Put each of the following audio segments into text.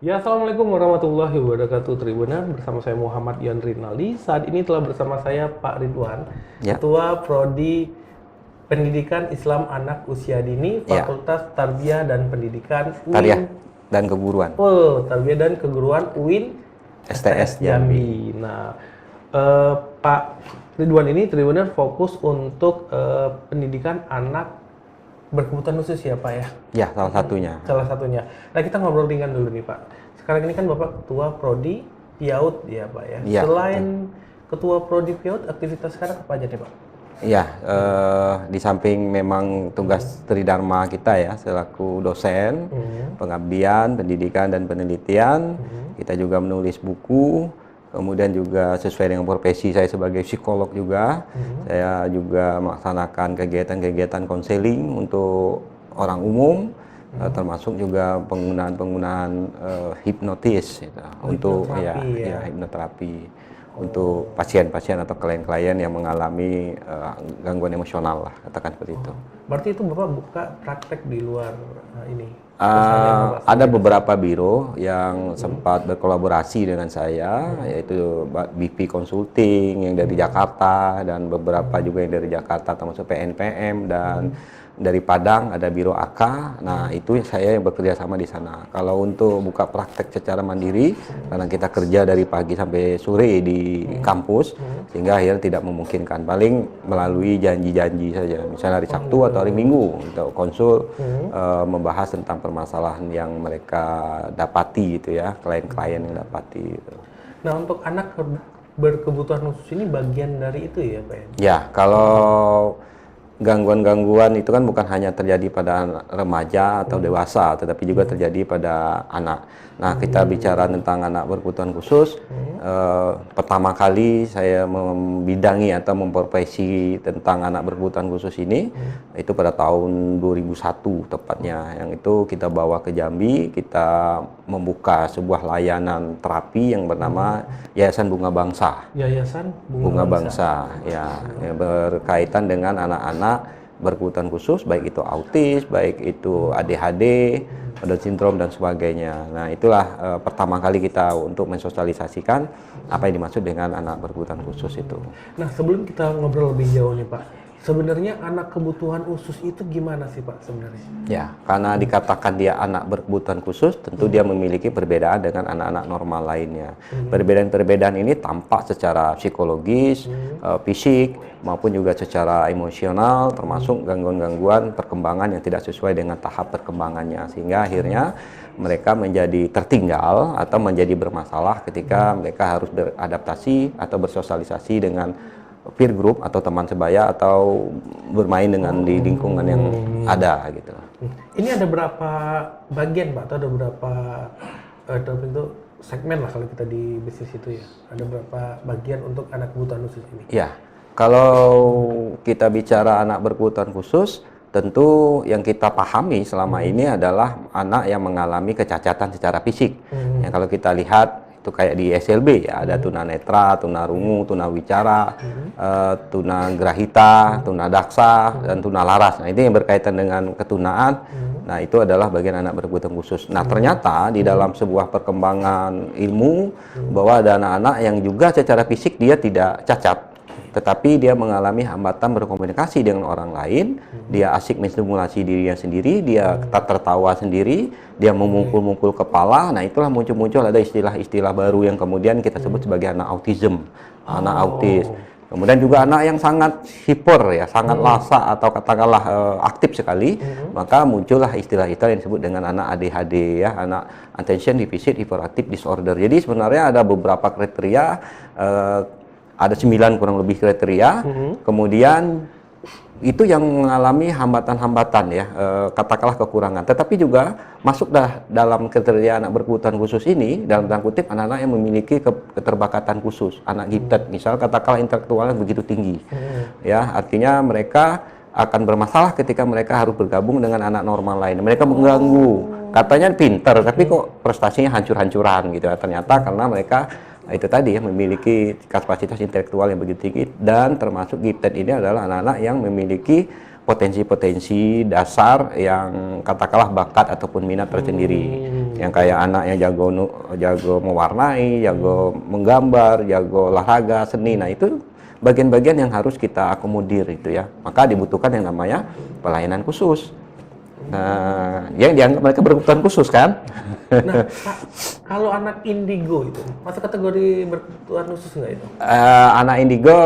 Ya, Assalamualaikum warahmatullahi wabarakatuh Tribunan. Bersama saya Muhammad Yan Rinaldi. Saat ini telah bersama saya Pak Ridwan, Ya, Ketua Prodi Pendidikan Islam Anak Usia Dini, ya, Fakultas Tarbiyah dan Pendidikan tarbiyah UIN. dan keguruan. Oh, Tarbiyah dan Keguruan UIN STS STS Jambi. Jambi. Nah, Pak Ridwan ini Tribunan fokus untuk pendidikan anak berkebutuhan khusus ya Pak ya? Ya, salah satunya. Salah satunya. Nah, kita ngobrol ringan dulu nih Pak. Sekarang ini kan Bapak Ketua Prodi PIAUD ya Pak ya. Iya, Selain Ketua Prodi PIAUD, aktivitas sekarang apa aja nih Pak? Ya, di samping memang tugas tridharma kita ya selaku dosen, pengabdian, pendidikan dan penelitian, kita juga menulis buku. Kemudian juga sesuai dengan profesi saya sebagai psikolog juga, saya juga melaksanakan kegiatan-kegiatan konseling untuk orang umum, termasuk juga penggunaan hipnotis gitu, untuk hipnoterapi untuk pasien-pasien atau klien-klien yang mengalami gangguan emosional lah, katakan seperti itu. Berarti itu Bapak buka praktek di luar ini? Ada beberapa biro yang sempat berkolaborasi dengan saya, yaitu BP Consulting yang dari Jakarta dan beberapa juga yang dari Jakarta termasuk PNPM dan dari Padang ada biro AK. Nah, itu saya yang bekerja sama di sana. Kalau untuk buka praktek secara mandiri, karena kita kerja dari pagi sampai sore di kampus, sehingga akhirnya tidak memungkinkan. Paling melalui janji-janji saja, misalnya hari Sabtu atau hari Minggu untuk konsul membahas tentang permasalahan yang mereka dapati gitu ya, klien-klien yang dapati gitu. Nah, untuk anak berkebutuhan khusus ini bagian dari itu ya Pak ya? Ya, kalau gangguan-gangguan itu kan bukan hanya terjadi pada remaja atau dewasa, tetapi juga terjadi pada anak. Nah, kita bicara tentang anak berkebutuhan khusus, pertama kali saya membidangi atau memprofesi tentang anak berkebutuhan khusus ini, itu pada tahun 2001 tepatnya. Yang itu kita bawa ke Jambi, kita membuka sebuah layanan terapi yang bernama Yayasan Bunga Bangsa. Yayasan Bunga Bangsa, ya, yang berkaitan dengan anak-anak berkebutuhan khusus, baik itu autis, baik itu ADHD, Down syndrome dan sebagainya. Nah, itulah pertama kali kita untuk mensosialisasikan apa yang dimaksud dengan anak berkebutuhan khusus itu. Nah, sebelum kita ngobrol lebih jauh nih Pak, sebenarnya anak kebutuhan khusus itu gimana sih Pak sebenarnya? Ya, karena dikatakan dia anak berkebutuhan khusus, tentu dia memiliki perbedaan dengan anak-anak normal lainnya. Perbedaan-perbedaan ini tampak secara psikologis, fisik, maupun juga secara emosional, termasuk gangguan-gangguan perkembangan yang tidak sesuai dengan tahap perkembangannya. Sehingga akhirnya mereka menjadi tertinggal atau menjadi bermasalah ketika mereka harus beradaptasi atau bersosialisasi dengan peer group atau teman sebaya atau bermain dengan di lingkungan yang ada gitu. Ini ada berapa bagian Pak? Atau ada berapa itu segmen lah kalau kita di bisnis itu ya? Ada berapa bagian untuk anak kebutuhan khusus ini? Ya, kalau kita bicara anak berkebutuhan khusus, tentu yang kita pahami selama ini adalah anak yang mengalami kecacatan secara fisik. Yang kalau kita lihat itu kayak di SLB ya, ada tunanetra, tunarungu, tunawicara, tunagrahita, tunadaksa, dan tunalaras. Nah, ini yang berkaitan dengan ketunaan. Nah, itu adalah bagian anak berkebutuhan khusus. Nah, ternyata di dalam sebuah perkembangan ilmu bahwa ada anak-anak yang juga secara fisik dia tidak cacat, tetapi dia mengalami hambatan berkomunikasi dengan orang lain, dia asik menstimulasi dirinya sendiri, dia tak tertawa sendiri, dia memukul-mukul kepala. Nah, itulah muncul-muncul ada istilah-istilah baru yang kemudian kita sebut sebagai anak autism, anak autis. Kemudian juga anak yang sangat hiper ya, sangat lasa atau katakanlah aktif sekali, maka muncullah istilah-istilah yang disebut dengan anak ADHD ya, anak attention deficit hyperactive disorder. Jadi sebenarnya ada beberapa kriteria, ada 9 kurang lebih kriteria, kemudian itu yang mengalami hambatan-hambatan ya, katakanlah kekurangan. Tetapi juga masuk dalam kriteria anak berkebutuhan khusus ini, dalam tanda kutip anak-anak yang memiliki keterbakatan khusus, anak gifted, misal katakanlah intelektualnya begitu tinggi, ya, artinya mereka akan bermasalah ketika mereka harus bergabung dengan anak normal lain. Mereka mengganggu, katanya pinter, tapi kok prestasinya hancur-hancuran gitu ya. Ternyata karena mereka itu tadi ya, memiliki kapasitas intelektual yang begitu tinggi, dan termasuk gifted ini adalah anak-anak yang memiliki potensi-potensi dasar yang katakanlah bakat ataupun minat tersendiri. Yang kayak anak yang jago mewarnai, jago menggambar, jago olahraga, seni. Nah, itu bagian-bagian yang harus kita akomodir itu ya. Maka dibutuhkan yang namanya pelayanan khusus. Nah, yang dianggap mereka berkebutuhan khusus kan? Nah, Pak, kalau anak indigo itu masuk kategori berkebutuhan khusus nggak itu? Anak indigo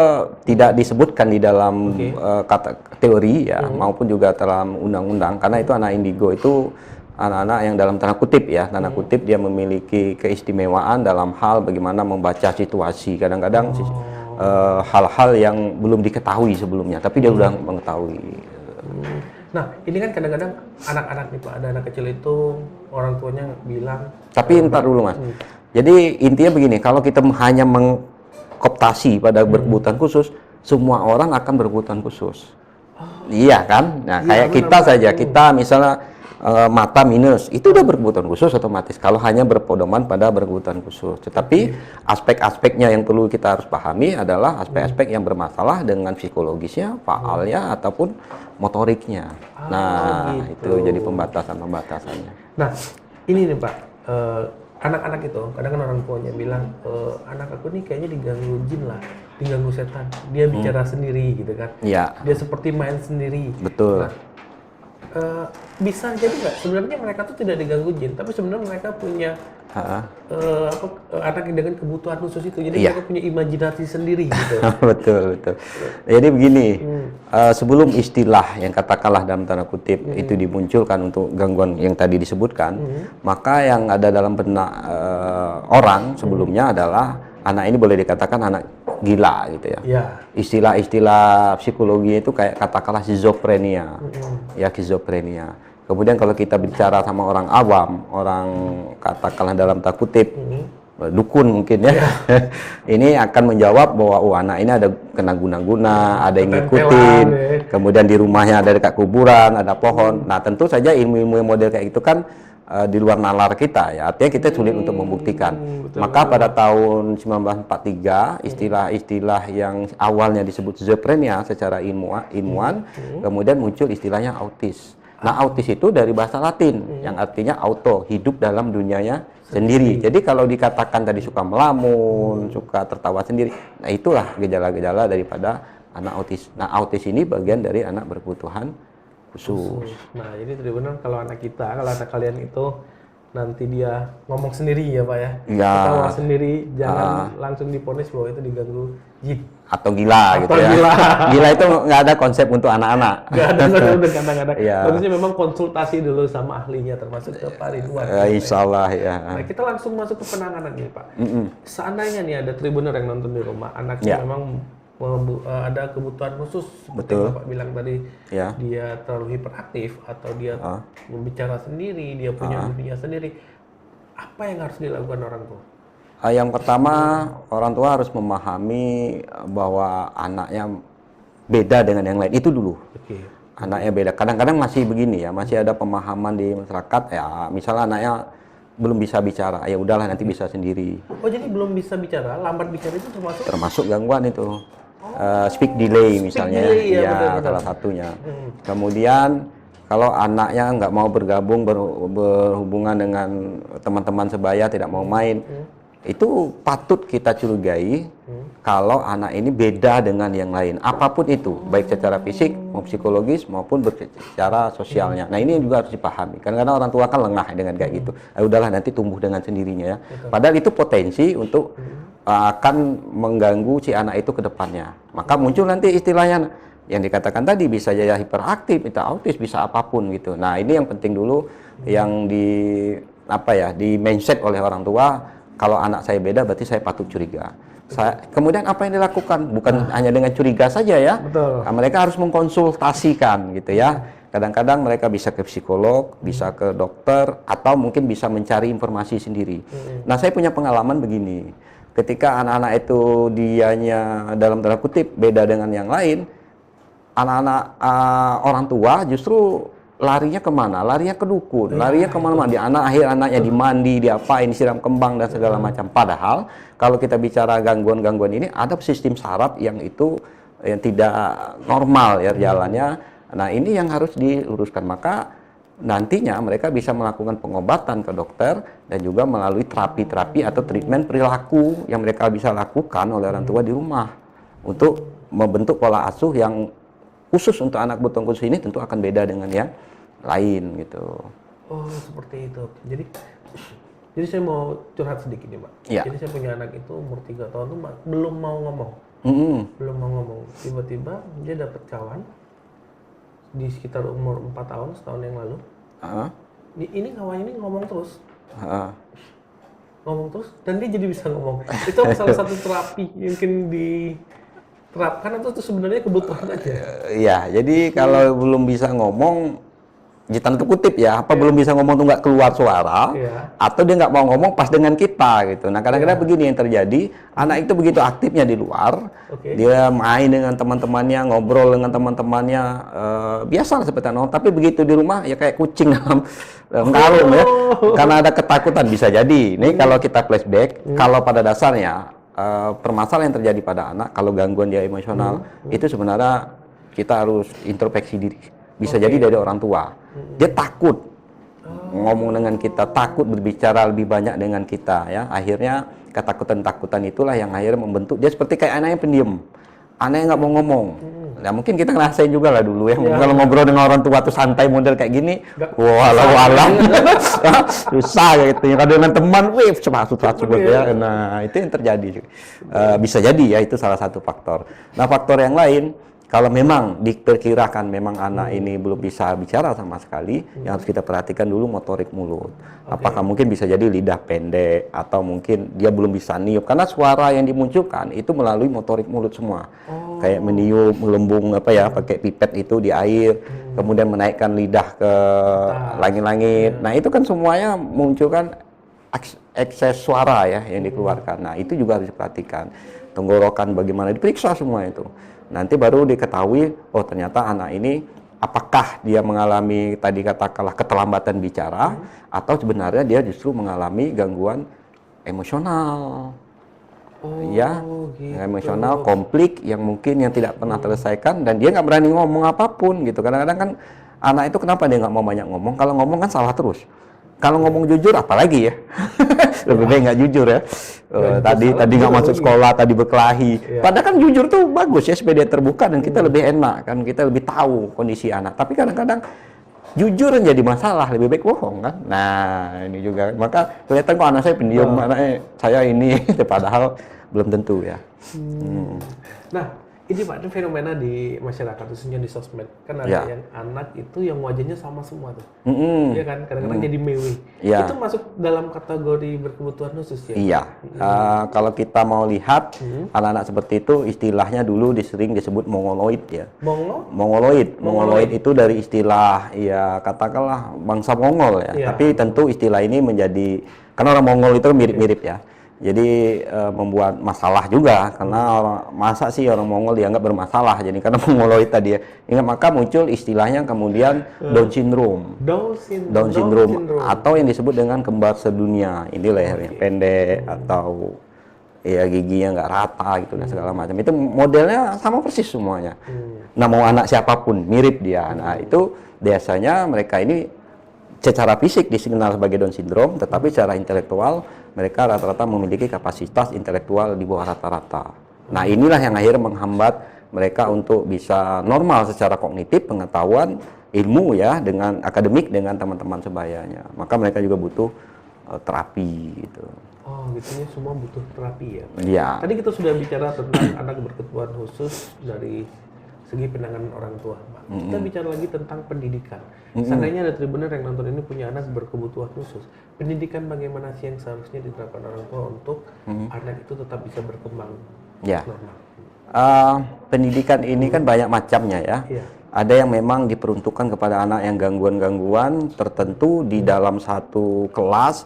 tidak disebutkan di dalam kata teori ya, maupun juga dalam undang-undang, karena itu anak indigo itu anak-anak yang dalam tanda kutip ya, tanda kutip dia memiliki keistimewaan dalam hal bagaimana membaca situasi. Kadang-kadang hal-hal yang belum diketahui sebelumnya, tapi dia sudah mengetahui. Nah, ini kan kadang-kadang anak-anak nih Pak, ada anak kecil itu orang tuanya bilang. Tapi ntar dulu Mas. Jadi intinya begini, kalau kita hanya mengkooptasi pada berkebutuhan khusus, semua orang akan berkebutuhan khusus. Iya kan? Nah, Iya, kayak benar, kita Pak. saja, kita misalnya mata minus, itu udah berkebutuhan khusus otomatis kalau hanya berpedoman pada berkebutuhan khusus. Tetapi aspek-aspeknya yang perlu kita harus pahami adalah aspek-aspek yang bermasalah dengan psikologisnya, faalnya, ataupun motoriknya. Nah, gitu. itu jadi pembatasan-pembatasannya. Nah, ini nih Pak, anak-anak itu kadang kan orang tuanya bilang, anak aku nih kayaknya diganggu jin lah, diganggu setan. Dia bicara sendiri gitu kan. Iya, Dia seperti main sendiri. betul. Nah, bisa jadi nggak sebenarnya mereka tuh tidak diganggu jin, tapi sebenarnya mereka punya anak yang dengan kebutuhan khusus itu, jadi Iya. mereka punya imajinasi sendiri gitu. Betul, betul. Jadi begini, sebelum istilah yang katakanlah dalam tanda kutip itu dimunculkan untuk gangguan yang tadi disebutkan, maka yang ada dalam benak orang sebelumnya adalah anak ini boleh dikatakan anak gila gitu ya. Ya. Istilah-istilah psikologi itu kayak katakanlah schizophrenia, ya schizophrenia. Kemudian kalau kita bicara sama orang awam, orang katakanlah dalam tanda kutip, dukun mungkin ya, ini akan menjawab bahwa oh anak ini ada kena guna-guna, ada yang ngikutin, kemudian di rumahnya ada dekat kuburan, ada pohon. Nah tentu saja ilmu-ilmu yang model kayak itu kan di luar nalar kita ya, artinya kita sulit untuk membuktikan. Maka pada tahun 1943 istilah-istilah yang awalnya disebut schizophrenia secara ilmuwan, kemudian muncul istilahnya autis. Nah, autis itu dari bahasa Latin yang artinya auto, hidup dalam dunianya sendiri. Jadi kalau dikatakan tadi suka melamun, suka tertawa sendiri, nah itulah gejala-gejala daripada anak autis. Nah, autis ini bagian dari anak berkebutuhan khusus. Nah, jadi tadi benar kalau anak kita, kalau anak kalian itu nanti dia ngomong sendiri ya Pak ya, Ya. ketawa sendiri, jangan langsung diponis bahwa itu diganggu jin. Atau gila gitu Atau ya. gila. Gila itu nggak ada konsep untuk anak-anak. Gak ada udah kadang-kadang. Iya. Harusnya memang konsultasi dulu sama ahlinya, termasuk ke Pak Ridwan. Insya Allah ya. Nah, kita langsung masuk ke penanganan nih Pak. Seandainya nih ada tribuner yang nonton di rumah, anaknya Ya. memang ada kebutuhan khusus, seperti Betul. yang Bapak bilang tadi, Ya. dia terlalu hiperaktif atau dia berbicara sendiri, dia punya dunia sendiri. Apa yang harus dilakukan orang tua? Yang pertama, orang tua harus memahami bahwa anaknya beda dengan yang lain. Itu dulu. Oke. Anaknya beda. Kadang-kadang masih begini ya, masih ada pemahaman di masyarakat ya. Misalnya anaknya belum bisa bicara, ya udahlah nanti bisa sendiri. Oh, jadi belum bisa bicara, lambat bicara itu Termasuk gangguan itu. Speak delay misalnya, delay, ya, ya benar-benar. salah satunya. Kemudian kalau anaknya nggak mau bergabung berhubungan dengan teman-teman sebaya, tidak mau main, itu patut kita curigai kalau anak ini beda dengan yang lain, apapun itu, baik secara fisik maupun psikologis maupun secara sosialnya. Nah ini juga harus dipahami. Kadang-kadang orang tua kan lengah dengan kayak gitu. Udahlah nanti tumbuh dengan sendirinya ya. Padahal itu potensi untuk akan mengganggu si anak itu ke depannya. Maka muncul nanti istilahnya yang dikatakan tadi, bisa jadi hiperaktif, bisa autis, bisa apapun gitu. Nah ini yang penting dulu yang di mindset oleh orang tua. Kalau anak saya beda berarti saya patut curiga. Kemudian apa yang dilakukan? Bukan hanya dengan curiga saja ya. Betul. Nah, mereka harus mengkonsultasikan gitu ya. Kadang-kadang mereka bisa ke psikolog, bisa ke dokter, atau mungkin bisa mencari informasi sendiri. Nah saya punya pengalaman begini. Ketika anak-anak itu dianya dalam tanda kutip beda dengan yang lain, anak-anak orang tua justru larinya kemana? Larinya ke dukun, larinya kemana-mana. Di anaknya dimandi, diapain, disiram kembang dan segala macam. Padahal kalau kita bicara gangguan-gangguan ini, ada sistem saraf yang itu yang tidak normal ya jalannya. Nah ini yang harus diluruskan. Maka nantinya mereka bisa melakukan pengobatan ke dokter dan juga melalui terapi-terapi atau treatment perilaku yang mereka bisa lakukan oleh orang tua di rumah untuk membentuk pola asuh yang khusus untuk anak kebutuhan khusus ini tentu akan beda dengan yang lain gitu. Oh, seperti itu. Jadi saya mau curhat sedikit nih, Pak. Iya. Jadi saya punya anak itu umur 3 tahun tuh belum mau ngomong. Belum mau ngomong. Tiba-tiba dia dapat kawan di sekitar umur 4 tahun, setahun yang lalu. Ini kawan ini ngomong terus. Ngomong terus dan dia jadi bisa ngomong. Itu salah satu terapi yang mungkin diterapkan atau itu sebenarnya kebutuhan aja. Iya, jadi kalau belum bisa ngomong, tanda kutip ya, belum bisa ngomong tuh nggak keluar suara, atau dia nggak mau ngomong pas dengan kita gitu. Nah kadang-kadang begini yang terjadi, anak itu begitu aktifnya di luar, dia main dengan teman-temannya, ngobrol dengan teman-temannya, biasa seperti anak, tapi begitu di rumah ya kayak kucing dalam karung ya, karena ada ketakutan bisa jadi. Ini kalau kita flashback, kalau pada dasarnya permasalahan yang terjadi pada anak, kalau gangguan dia emosional, itu sebenarnya kita harus introspeksi diri. Bisa jadi dari orang tua. Dia takut ngomong dengan kita, takut berbicara lebih banyak dengan kita ya. Akhirnya ketakutan-takutan itulah yang akhirnya membentuk dia seperti kayak anak yang pendiam. Anak yang nggak mau ngomong. Nah mungkin kita ngerasain juga lah dulu ya. Kalau ngobrol dengan orang tua tuh santai model kayak gini, walau alam susah gitu. Kalau dengan teman, cepat ya. Nah itu yang terjadi. Bisa jadi ya, itu salah satu faktor. Nah faktor yang lain, kalau memang diperkirakan memang anak ini belum bisa bicara sama sekali, yang harus kita perhatikan dulu motorik mulut. Apakah mungkin bisa jadi lidah pendek, atau mungkin dia belum bisa niup, karena suara yang dimunculkan itu melalui motorik mulut semua. Kayak meniup, melembung pakai pipet itu di air, kemudian menaikkan lidah ke langit-langit. Nah itu kan semuanya munculkan ekses suara ya yang dikeluarkan. Nah itu juga harus diperhatikan. Tenggorokan bagaimana, diperiksa semua itu. Nanti baru diketahui, oh ternyata anak ini apakah dia mengalami tadi katakanlah keterlambatan bicara, atau sebenarnya dia justru mengalami gangguan emosional. Emosional, konflik yang mungkin yang tidak pernah terselesaikan dan dia nggak berani ngomong apapun gitu. Kadang-kadang kan anak itu kenapa dia nggak mau banyak ngomong? Kalau ngomong kan salah terus. Kalau ngomong jujur apalagi ya, lebih baik nggak jujur ya. Tadi nggak masuk sekolah, tadi berkelahi. Padahal kan jujur tuh bagus ya supaya dia terbuka dan kita lebih enak kan, kita lebih tahu kondisi anak. Tapi kadang-kadang jujur yang jadi masalah, lebih baik bohong kan. Nah ini juga, maka kelihatan kok anak saya pendiam, anaknya saya ini, padahal belum tentu ya. Nah ini Pak, ini fenomena di masyarakat, khususnya di sosmed. Kan ada yang anak itu yang wajahnya sama semua tuh. Iya kan, kadang-kadang jadi mewek. Itu masuk dalam kategori berkebutuhan khusus ya? Iya, kalau kita mau lihat anak-anak seperti itu, istilahnya dulu sering disebut mongoloid ya. Mongoloid itu dari istilah, ya katakanlah bangsa Mongol ya. Tapi tentu istilah ini menjadi, karena orang Mongol itu mirip-mirip ya. Jadi membuat masalah juga, karena masa sih orang Mongol dianggap bermasalah, jadi karena mongoloid tadi ya. Ingat, maka muncul istilahnya kemudian Down syndrome, atau yang disebut dengan kembar sedunia. Ini lehernya pendek atau ya giginya nggak rata gitu dan segala macam. Itu modelnya sama persis semuanya. Nah mau anak siapapun mirip dia. Nah itu biasanya mereka ini secara fisik dikenal sebagai Down syndrome, tetapi secara intelektual mereka rata-rata memiliki kapasitas intelektual di bawah rata-rata. Nah inilah yang akhirnya menghambat mereka untuk bisa normal secara kognitif, pengetahuan, ilmu ya, dengan akademik dengan teman-teman sebayanya. Maka mereka juga butuh terapi gitu. Oh gitu ya, semua butuh terapi ya? Iya. Tadi kita sudah bicara tentang anak berkebutuhan khusus dari segi penanganan orang tua, Pak. Kita bicara lagi tentang pendidikan. Seandainya ada Tribunner yang nonton ini punya anak berkebutuhan khusus, pendidikan bagaimana sih yang seharusnya diterapkan orang tua untuk anak itu tetap bisa berkembang normal? Pendidikan ini kan banyak macamnya ya. Ada yang memang diperuntukkan kepada anak yang gangguan-gangguan tertentu di dalam satu kelas,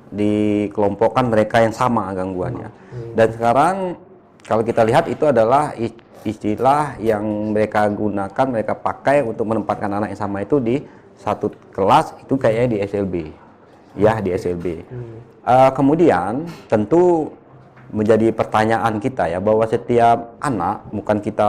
dikelompokkan mereka yang sama gangguannya. Dan sekarang kalau kita lihat itu adalah istilah yang mereka gunakan, mereka pakai untuk menempatkan anak yang sama itu di satu kelas, itu kayaknya di SLB. Ya, di SLB. Kemudian tentu menjadi pertanyaan kita ya, bahwa setiap anak, bukan kita,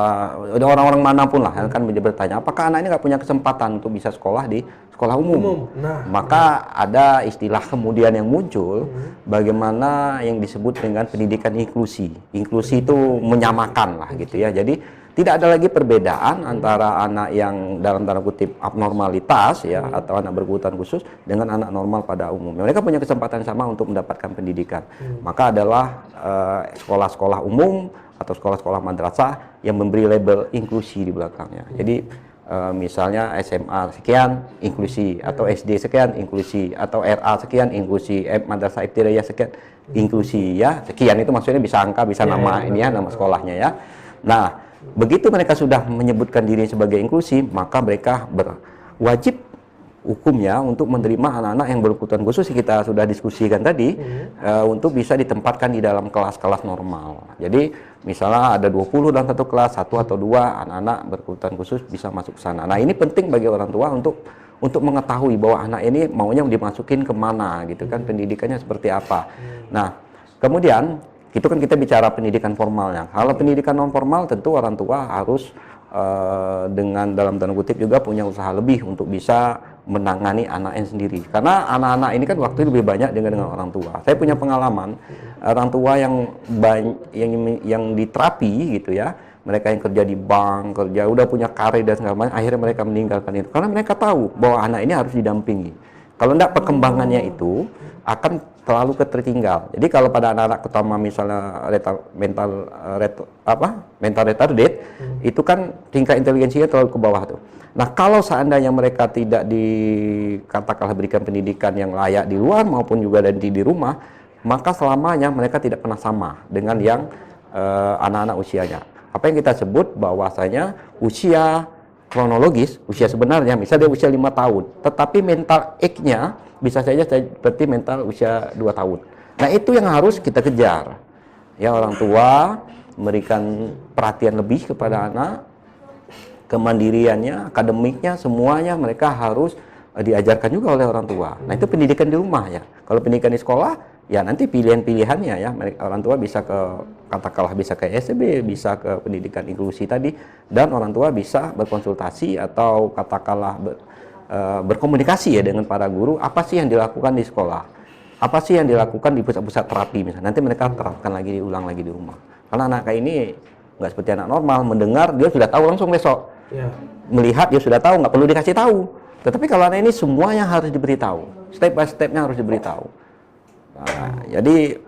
orang-orang manapun lah yang akan menjadi bertanya, apakah anak ini nggak punya kesempatan untuk bisa sekolah di sekolah umum? Maka ada istilah kemudian yang muncul, bagaimana yang disebut dengan pendidikan inklusi. Inklusi itu menyamakan lah gitu ya. Jadi tidak ada lagi perbedaan antara anak yang dalam tanda kutip abnormalitas ya, atau anak berkebutuhan khusus dengan anak normal pada umumnya. Mereka punya kesempatan sama untuk mendapatkan pendidikan. Maka adalah sekolah-sekolah umum atau sekolah-sekolah madrasah yang memberi label inklusi di belakangnya. Jadi misalnya SMA sekian inklusi, atau SD sekian inklusi, atau RA sekian inklusi, madrasah ibtidaiyah sekian inklusi ya. Sekian itu maksudnya bisa angka, bisa nama ini ya, nama sekolahnya ya. Nah, begitu mereka sudah menyebutkan diri sebagai inklusi, maka mereka berwajib hukumnya untuk menerima anak-anak yang berkebutuhan khusus yang kita sudah diskusikan tadi, untuk bisa ditempatkan di dalam kelas-kelas normal. Jadi misalnya ada 20 dalam satu kelas, 1 atau 2 anak-anak berkebutuhan khusus bisa masuk ke sana. Nah, ini penting bagi orang tua untuk mengetahui bahwa anak ini maunya dimasukin kemana gitu kan, pendidikannya seperti apa. Nah, kemudian itu kan kita bicara pendidikan formalnya. Kalau pendidikan non formal tentu orang tua harus dengan dalam tanda kutip juga punya usaha lebih untuk bisa menangani anaknya sendiri. Karena anak-anak ini kan waktu lebih banyak dengan orang tua. Saya punya pengalaman orang tua yang di terapi gitu ya. Mereka yang kerja di bank, kerja udah punya karir dan segala macam, akhirnya mereka meninggalkan itu. Karena mereka tahu bahwa anak ini harus didampingi. Kalau tidak, perkembangannya itu akan terlalu ketertinggal. Jadi kalau pada anak-anak terutama misalnya mental retarded, itu kan tingkat inteligensinya terlalu ke bawah tuh. Nah, kalau seandainya mereka tidak katakanlah berikan pendidikan yang layak di luar maupun juga di rumah, maka selamanya mereka tidak pernah sama dengan yang anak-anak usianya. Apa yang kita sebut bahwasanya usia kronologis, usia sebenarnya, misalnya dia usia 5 tahun, tetapi mental age-nya bisa saja seperti mental usia 2 tahun. Nah, itu yang harus kita kejar. Ya, orang tua memberikan perhatian lebih kepada anak, kemandiriannya, akademiknya, semuanya mereka harus diajarkan juga oleh orang tua. Nah, itu pendidikan di rumah ya. Kalau pendidikan di sekolah, ya nanti pilihan-pilihannya ya. Orang tua bisa katakanlah bisa ke SCB, bisa ke pendidikan inklusi tadi, dan orang tua bisa berkonsultasi atau katakanlah berkomunikasi ya dengan para guru, apa sih yang dilakukan di sekolah, apa sih yang dilakukan di pusat-pusat terapi misalnya, nanti mereka terapkan lagi, diulang lagi di rumah. Karena anak kayak ini nggak seperti anak normal, mendengar dia sudah tahu langsung besok, melihat dia sudah tahu, nggak perlu dikasih tahu. Tetapi kalau anak ini semuanya harus diberitahu, step by stepnya harus diberitahu. Nah, jadi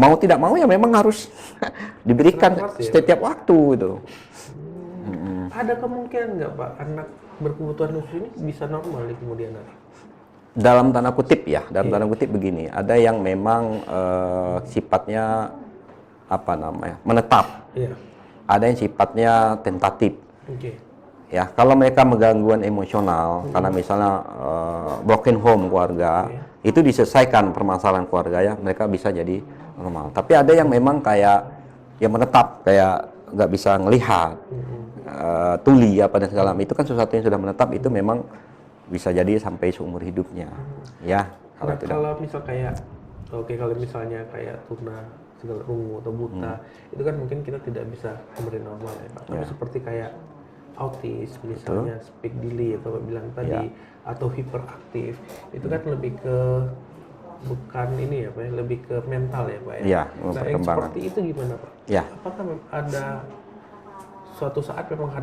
mau tidak mau ya memang harus diberikan setiap waktu itu. Ada kemungkinan nggak Pak, anak berkebutuhan khusus ini bisa normal di kemudian hari? Dalam tanda kutip ya, dalam tanda kutip begini, ada yang memang sifatnya menetap, ada yang sifatnya tentatif. Ya, kalau mereka gangguan emosional, karena misalnya broken home keluarga, itu diselesaikan permasalahan keluarga ya, mereka bisa jadi normal. Tapi ada yang memang kayak yang menetap, kayak nggak bisa ngelihat, tuli apa dan segala macam, itu kan sesuatu yang sudah menetap, itu memang bisa jadi sampai seumur hidupnya. Ya, kalau misal kayak kalau misalnya kayak tuna segala ungu atau buta, itu kan mungkin kita tidak bisa memberi normal ya Pak. Tapi seperti kayak autis misalnya, speak delay atau bilang tadi, atau hiperaktif, itu kan lebih ke bukan ini ya Pak, lebih ke mental ya Pak ya. Nah, yang seperti itu gimana Pak? Apakah ada suatu saat memang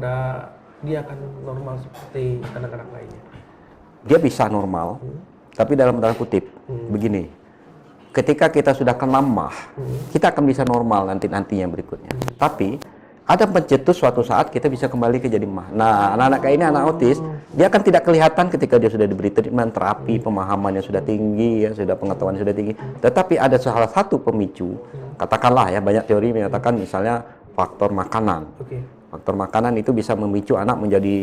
dia akan normal seperti anak-anak lainnya? Dia bisa normal, tapi dalam tanda kutip begini, ketika kita sudah kena mah, kita akan bisa normal nantinya berikutnya. Tapi ada pencetus suatu saat kita bisa kembali ke jadi mah. Nah, anak-anak kayak ini, anak autis, dia akan tidak kelihatan ketika dia sudah diberi treatment, terapi, pemahamannya sudah tinggi, ya, sudah pengetahuannya sudah tinggi. Tetapi ada salah satu pemicu, katakanlah ya, banyak teori menyatakan misalnya faktor makanan. Faktor makanan itu bisa memicu anak menjadi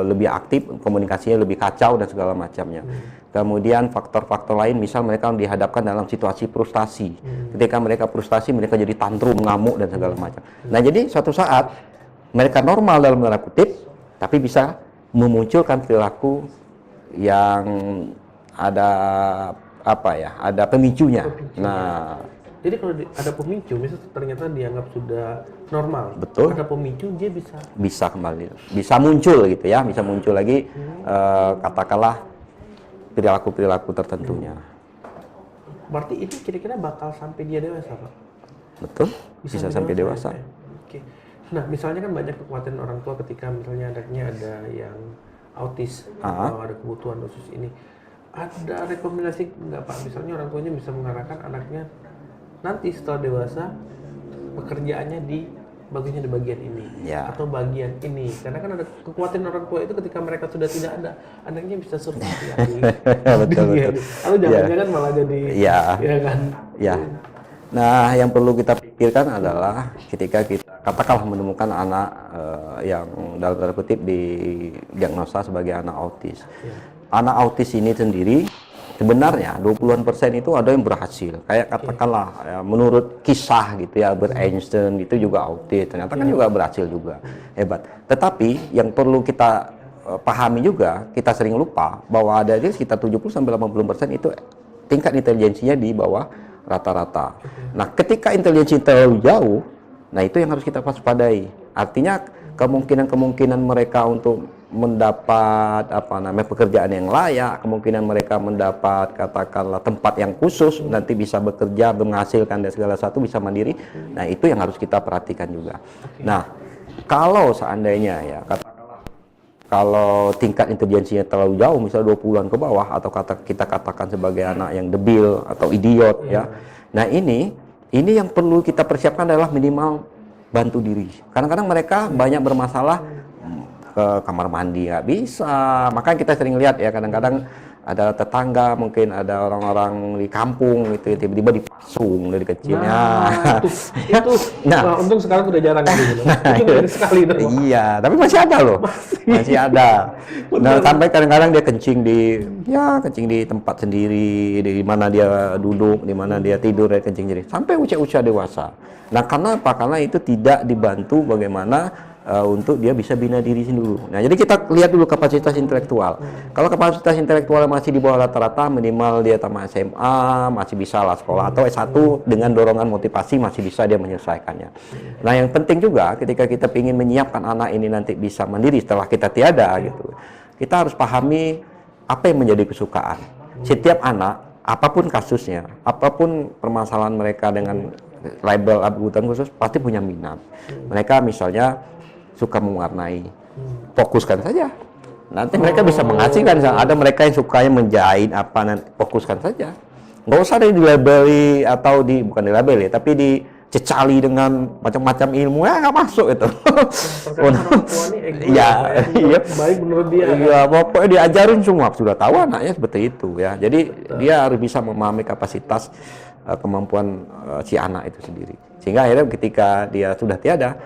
lebih aktif, komunikasinya lebih kacau dan segala macamnya. Kemudian faktor-faktor lain, misal mereka dihadapkan dalam situasi frustasi. Ketika mereka frustasi, mereka jadi tantrum, ngamuk dan segala macam. Nah, jadi suatu saat mereka normal dalam tanda kutip, tapi bisa memunculkan perilaku yang ada ada pemicunya. Nah, Jadi kalau ada pemicu, misalnya ternyata dianggap sudah normal, Betul. ada pemicu dia Bisa kembali, bisa muncul gitu ya, bisa muncul lagi katakanlah perilaku tertentunya. berarti itu kira-kira bakal sampai dia dewasa, Pak? Betul, bisa sampai dewasa. Ya? Oke. Nah, misalnya kan banyak kekhawatiran orang tua ketika misalnya anaknya ada yang autis atau ada kebutuhan khusus ini. Ada rekomendasi nggak, Pak? Misalnya orang tuanya bisa mengarahkan anaknya nanti setelah dewasa pekerjaannya bagusnya di bagian ini atau bagian ini, karena kan ada kekhawatiran orang tua itu ketika mereka sudah tidak ada, anaknya bisa survive betul. Lalu jangan-jangan malah jadi kan. Nah, yang perlu kita pikirkan adalah ketika kita katakanlah menemukan anak yang dalam tanda kutip didiagnosa sebagai anak autis. Anak autis ini sendiri sebenarnya 20-an% itu ada yang berhasil. Kayak katakanlah ya, menurut kisah gitu ya, Albert Einstein itu juga autis. Ternyata kan juga berhasil juga. Hebat. Tetapi yang perlu kita pahami juga, kita sering lupa bahwa ada sekitar 70-80% itu tingkat intelijensinya di bawah rata-rata. Nah, ketika intelijensi terlalu jauh, nah itu yang harus kita waspadai. Artinya kemungkinan mereka untuk mendapat pekerjaan yang layak, kemungkinan mereka mendapat katakanlah tempat yang khusus, nanti bisa bekerja, menghasilkan dan segala satu bisa mandiri. Nah, itu yang harus kita perhatikan juga. Nah, kalau seandainya ya kalau tingkat intelijensinya terlalu jauh, misalnya 20-an ke bawah, atau kita katakan sebagai anak yang debil atau idiot ya. Nah, ini yang perlu kita persiapkan adalah minimal bantu diri. Kadang-kadang mereka banyak bermasalah ke kamar mandi nggak bisa. Makanya kita sering lihat ya, kadang-kadang ada tetangga, mungkin ada orang-orang di kampung gitu tiba-tiba dipasung dari kecilnya. Nah, untung sekarang udah jarang gitu. Itu sekali dong. Iya, tapi masih ada loh. Masih ada. Nah, sampai kadang-kadang dia kencing di tempat sendiri, di mana dia duduk, di mana dia tidur, dia kencing sendiri. Sampai usia dewasa. Nah, karena apa? Karena itu tidak dibantu bagaimana untuk dia bisa bina diri dulu. Nah, jadi kita lihat dulu kapasitas intelektual. Kalau kapasitas intelektual masih di bawah rata-rata, minimal dia tamat SMA, masih bisa lah sekolah, atau S1 dengan dorongan motivasi masih bisa dia menyelesaikannya. Nah, yang penting juga ketika kita ingin menyiapkan anak ini nanti bisa mandiri setelah kita tiada gitu, kita harus pahami apa yang menjadi kesukaan. Setiap anak, apapun kasusnya, apapun permasalahan mereka dengan label kebutuhan khusus, pasti punya minat. Mereka misalnya suka mewarnai, fokuskan saja. Nanti mereka bisa menghasilkan. Ada mereka yang sukanya menjahit fokuskan saja. Nggak usah dilabeli atau bukan dilabeli, tapi dicecali dengan macam-macam ilmu, nggak masuk itu. Baik menurut dia. Iya, pokoknya diajarin semua, sudah tahu anaknya seperti itu ya. Jadi dia harus bisa memahami kapasitas kemampuan si anak itu sendiri. Sehingga akhirnya ketika dia sudah tiada,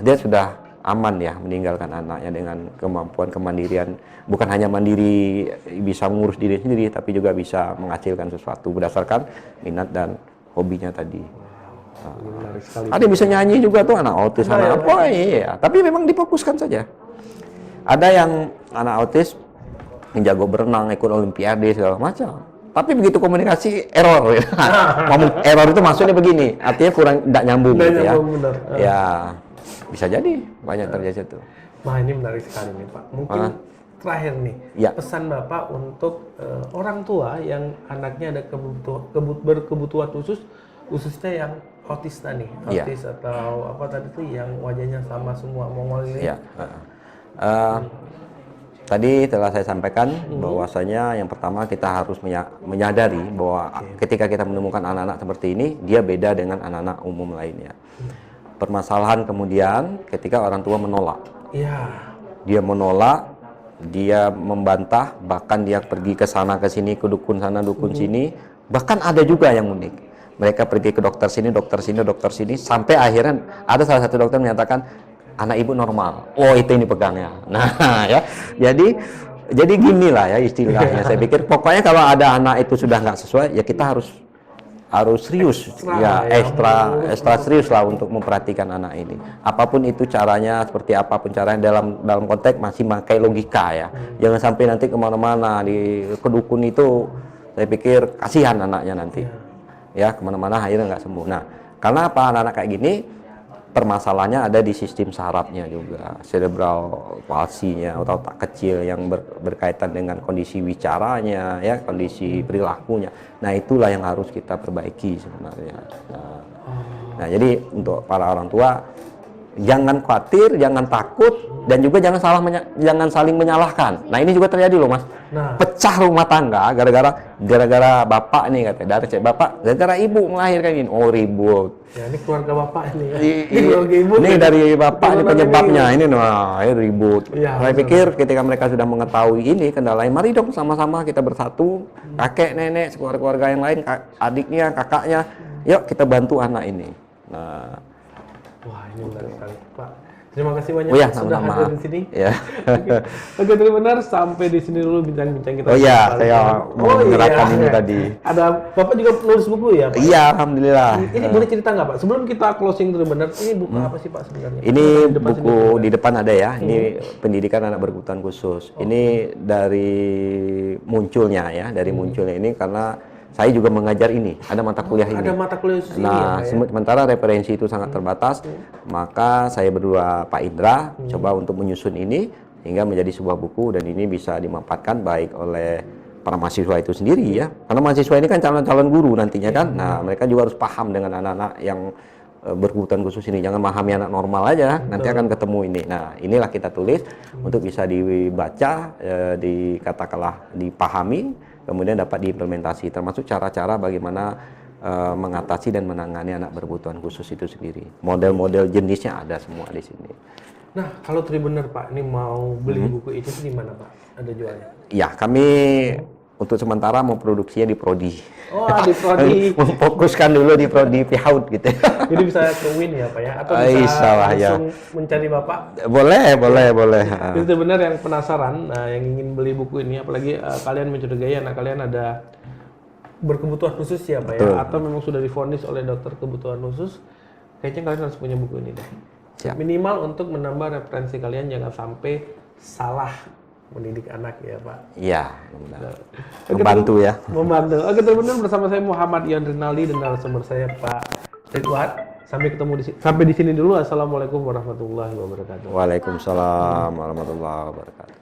dia sudah aman ya meninggalkan anaknya dengan kemampuan kemandirian, bukan hanya mandiri bisa mengurus diri sendiri, tapi juga bisa menghasilkan sesuatu berdasarkan minat dan hobinya tadi. Ada yang bisa nyanyi juga tuh anak autis, anak apa ya, tapi memang difokuskan saja. Ada yang anak autis yang jago berenang, ikut olimpiade segala macam, tapi begitu komunikasi error. Ngomong error itu maksudnya begini, artinya kurang tidak nyambung gitu ya. Ya, bisa jadi banyak terjadi itu. Wah, ini menarik sekali nih, Pak. Mungkin terakhir nih, pesan Bapak untuk orang tua yang anaknya ada berkebutuhan khususnya yang autis tadi, atau apa tadi tuh yang wajahnya sama semua mongol ini. Tadi telah saya sampaikan bahwasanya yang pertama kita harus menyadari bahwa ketika kita menemukan anak-anak seperti ini, dia beda dengan anak-anak umum lainnya. Permasalahan kemudian ketika orang tua menolak. Dia menolak, dia membantah, bahkan dia pergi ke sana ke sini, ke dukun sana, dukun sini. Bahkan ada juga yang unik. Mereka pergi ke dokter sini, sampai akhirnya ada salah satu dokter menyatakan anak ibu normal. Oh, itu ini pegangnya. Nah, ya. Jadi ginilah ya istilahnya. Saya pikir pokoknya kalau ada anak itu sudah nggak sesuai, ya kita harus serius, ekstra serius lah untuk memperhatikan anak ini. Apapun itu caranya, seperti apapun caranya, dalam konteks masih pakai logika ya. Jangan sampai nanti kemana-mana di kedukun itu, saya pikir kasihan anaknya nanti. ya kemana-mana akhirnya nggak sembuh. Nah, karena apa anak-anak kayak gini permasalahannya ada di sistem sarafnya juga, cerebral palsinya atau otak kecil yang berkaitan dengan kondisi bicaranya, ya kondisi perilakunya. Nah itulah yang harus kita perbaiki sebenarnya. Nah jadi untuk para orang tua jangan khawatir, jangan takut, dan juga jangan saling menyalahkan. Nah ini juga terjadi loh mas. Nah. Pecah rumah tangga gara-gara bapak nih katanya, dari bapak gara-gara ibu melahirkan ini. Oh ribut. Ya ini keluarga bapak ini ya. Ini keluarga ibu. Ini dari bapak ini penyebabnya ini, nah ribut. Ya, saya pikir ketika mereka sudah mengetahui ini kendalanya, mari dong sama-sama kita bersatu, kakek, nenek, keluarga yang lain, adiknya, kakaknya, yuk kita bantu anak ini. Nah. Wah ini menarik sekali Pak. Terima kasih banyak Oh ya, sudah sama-sama. hadir di sini. Ya. Oke, benar sampai di sini dulu bincang-bincang kita. Oh iya, saya mau menyerahkan ini tadi. Ada Bapak juga nulis buku ya Pak? Iya, alhamdulillah. Ini boleh cerita nggak Pak? Sebelum kita closing benar, ini buku apa sih Pak sebenarnya? Ini buku di depan ada ya. Ini pendidikan anak berkebutuhan khusus. Ini dari munculnya ya, dari munculnya ini karena saya juga mengajar ini, ada mata kuliah ini. Ada mata kuliah khusus ini Nah, ya, sementara referensi itu sangat terbatas, maka saya berdua Pak Indra coba untuk menyusun ini hingga menjadi sebuah buku, dan ini bisa dimanfaatkan baik oleh para mahasiswa itu sendiri ya. Karena mahasiswa ini kan calon-calon guru nantinya kan. Nah, mereka juga harus paham dengan anak-anak yang berkebutuhan khusus ini. Jangan memahami anak normal aja, nanti akan ketemu ini. Nah, inilah kita tulis untuk bisa dibaca, dikatakanlah dipahami, kemudian dapat diimplementasi, termasuk cara-cara bagaimana mengatasi dan menangani anak berkebutuhan khusus itu sendiri. Model-model jenisnya ada semua di sini. Nah, kalau Tribunner Pak, ini mau beli buku itu di mana Pak? Ada jualnya? Ya, kami untuk sementara memproduksinya di Prodi. Oh, di Prodi. Memfokuskan dulu di Prodi Pihaut gitu. Jadi bisa ke Win ya Pak ya? Atau bisa Salah, langsung ya. mencari Bapak? Boleh. Itu benar yang penasaran, yang ingin beli buku ini, apalagi kalian mencurigai anak kalian ada berkebutuhan khusus ya Pak ya? Atau memang sudah divonis oleh dokter kebutuhan khusus, kayaknya kalian harus punya buku ini deh. Siap. Minimal untuk menambah referensi kalian, jangan sampai salah mendidik anak ya Pak. Iya, membantu ya. Membantu. Oke, teman-teman, bersama saya Muhammad Ion Rinaldi dan narasumber saya Pak Ridwan. Sampai di sini dulu. Assalamualaikum warahmatullahi wabarakatuh. Waalaikumsalam warahmatullahi wabarakatuh.